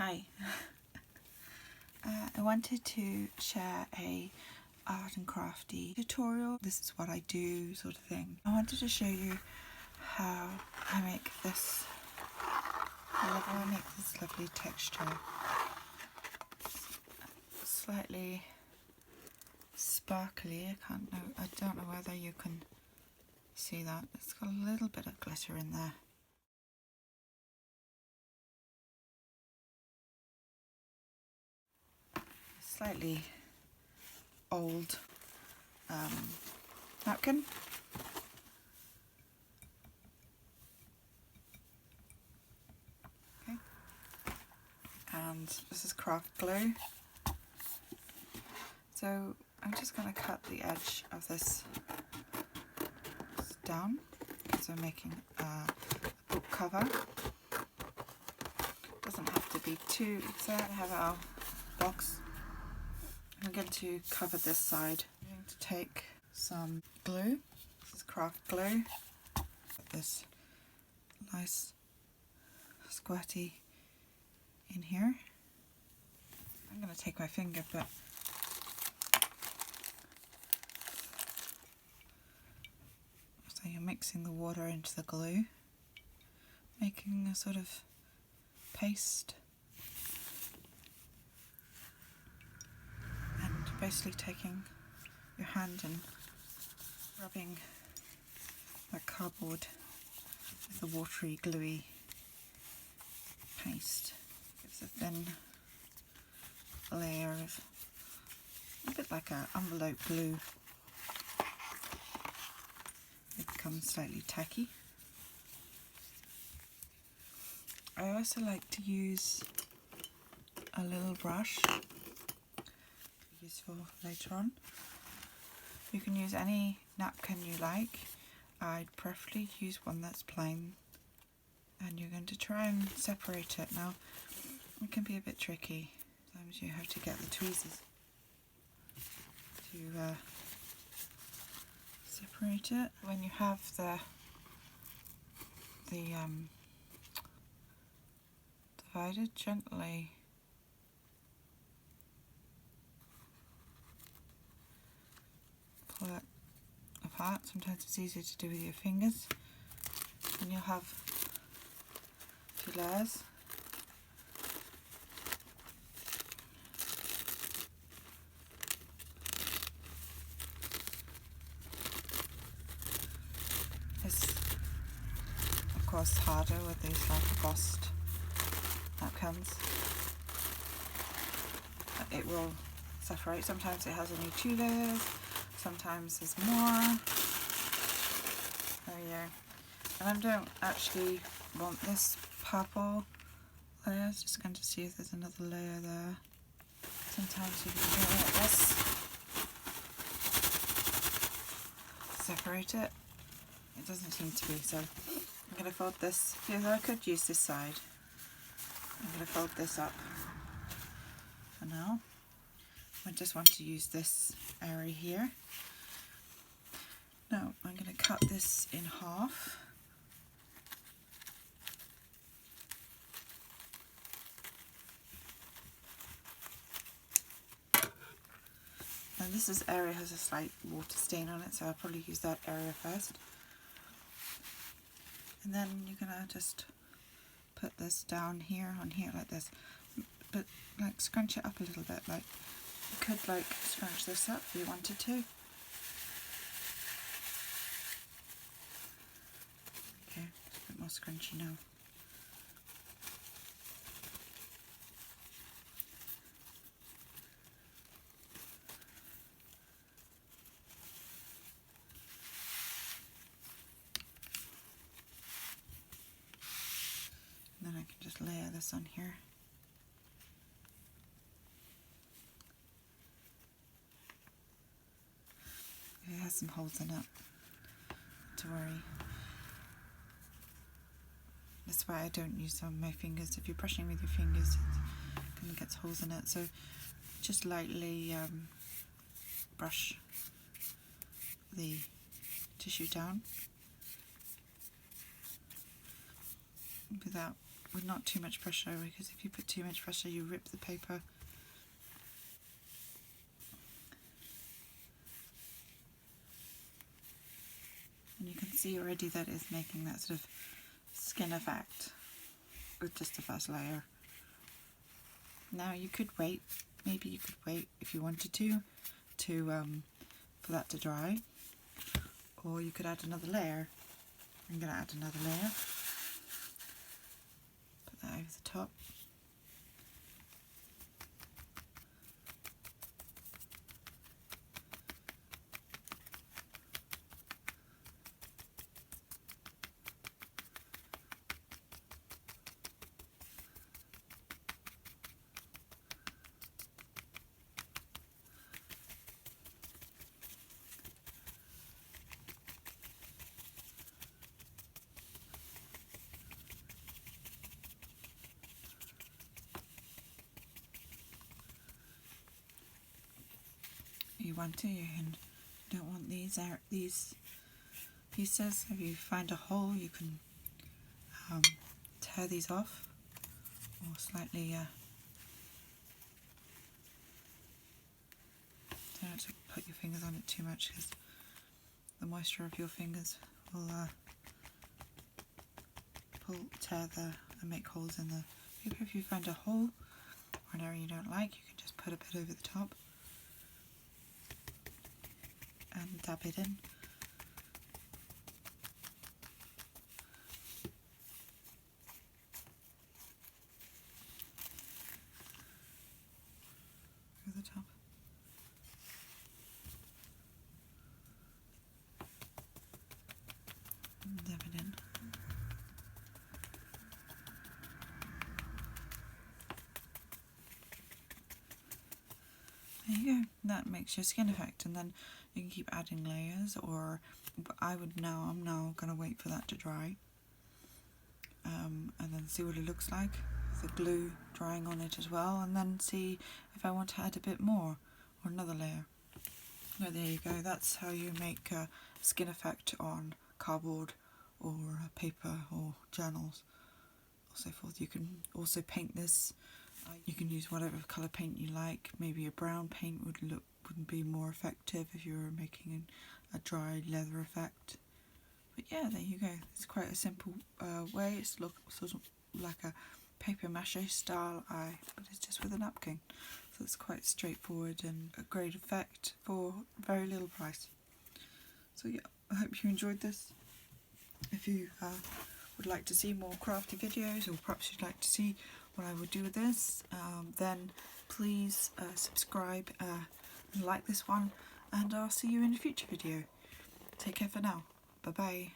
Hi. I wanted to share a art and crafty tutorial. This is what I do, sort of thing. I wanted to show you how I make this. I make this lovely texture. Slightly sparkly. I don't know whether you can see that. It's got a little bit of glitter in there. Slightly old napkin. Okay. And this is craft glue. So I'm just going to cut the edge of this down because I'm making a book cover. Doesn't have to be too exact. I have our box. I'm going to cover this side. I'm going to take some glue. This is craft glue. Put this nice squirty in here. I'm going to take my finger, but so you're mixing the water into the glue, making a sort of paste. Basically taking your hand and rubbing that cardboard with a watery, gluey paste. Gives a thin layer of, a bit like an envelope glue. It becomes slightly tacky. I also like to use a little brush. Useful later on. You can use any napkin you like. I'd preferably use one that's plain, and you're going to try and separate it. Now it can be a bit tricky. Sometimes you have to get the tweezers to separate it. When you have the divided, gently pull it apart. Sometimes it's easier to do with your fingers, and you'll have two layers. It's of course harder with these like embossed napkins. It will separate. Sometimes it has only 2 layers. Sometimes there's more. There we go. And I don't actually want this purple layer. I'm just going to see if there's another layer there. Sometimes you can do it like this. Separate it. It doesn't seem to be, so I'm going to fold this. Yeah, I could use this side. I'm going to fold this up for now. I just want to use this area here. Now I'm going to cut this in half. And this area has a slight water stain on it, so I'll probably use that area first. And then you're going to just put this down here, on here like this. But like scrunch it up a little bit, like you could like scrunch this up if you wanted to. Okay, a bit more scrunchy now. And then I can just layer this on here. It has some holes in it, not to worry. That's why I don't use my fingers. If you're brushing with your fingers, it kind of gets holes in it. So just lightly brush the tissue down without with not too much pressure, because if you put too much pressure you rip the paper. And you can see already that it's making that sort of skin effect with just the first layer. Now you could wait, maybe you could wait if you wanted to for that to dry, or you could add another layer. I'm going to add another layer, put that over the top. You want to, you don't want these pieces. If you find a hole, you can tear these off, or slightly don't have to put your fingers on it too much, because the moisture of your fingers will tear and make holes in the paper. If you find a hole or an area you don't like, you can just put a bit over the top and dab it in. Over the top. And dab it in. There you go. That makes your skin effect, and then you can keep adding layers, or I'm now going to wait for that to dry, and then see what it looks like, the glue drying on it as well, and then see if I want to add a bit more, or another layer. Oh, there you go. That's how you make a skin effect on cardboard or paper or journals, or so forth. You can also paint this. You can use whatever colour paint you like. Maybe a brown paint wouldn't be more effective if you were making a dry leather effect. But yeah, there you go. It's quite a simple way. It's sort of like a paper mache style eye, but it's just with a napkin. So it's quite straightforward and a great effect for very little price. So yeah, I hope you enjoyed this. If you would like to see more crafty videos, or perhaps you'd like to see what I would do with this, then please subscribe and like this one, and I'll see you in a future video. Take care for now. Bye bye.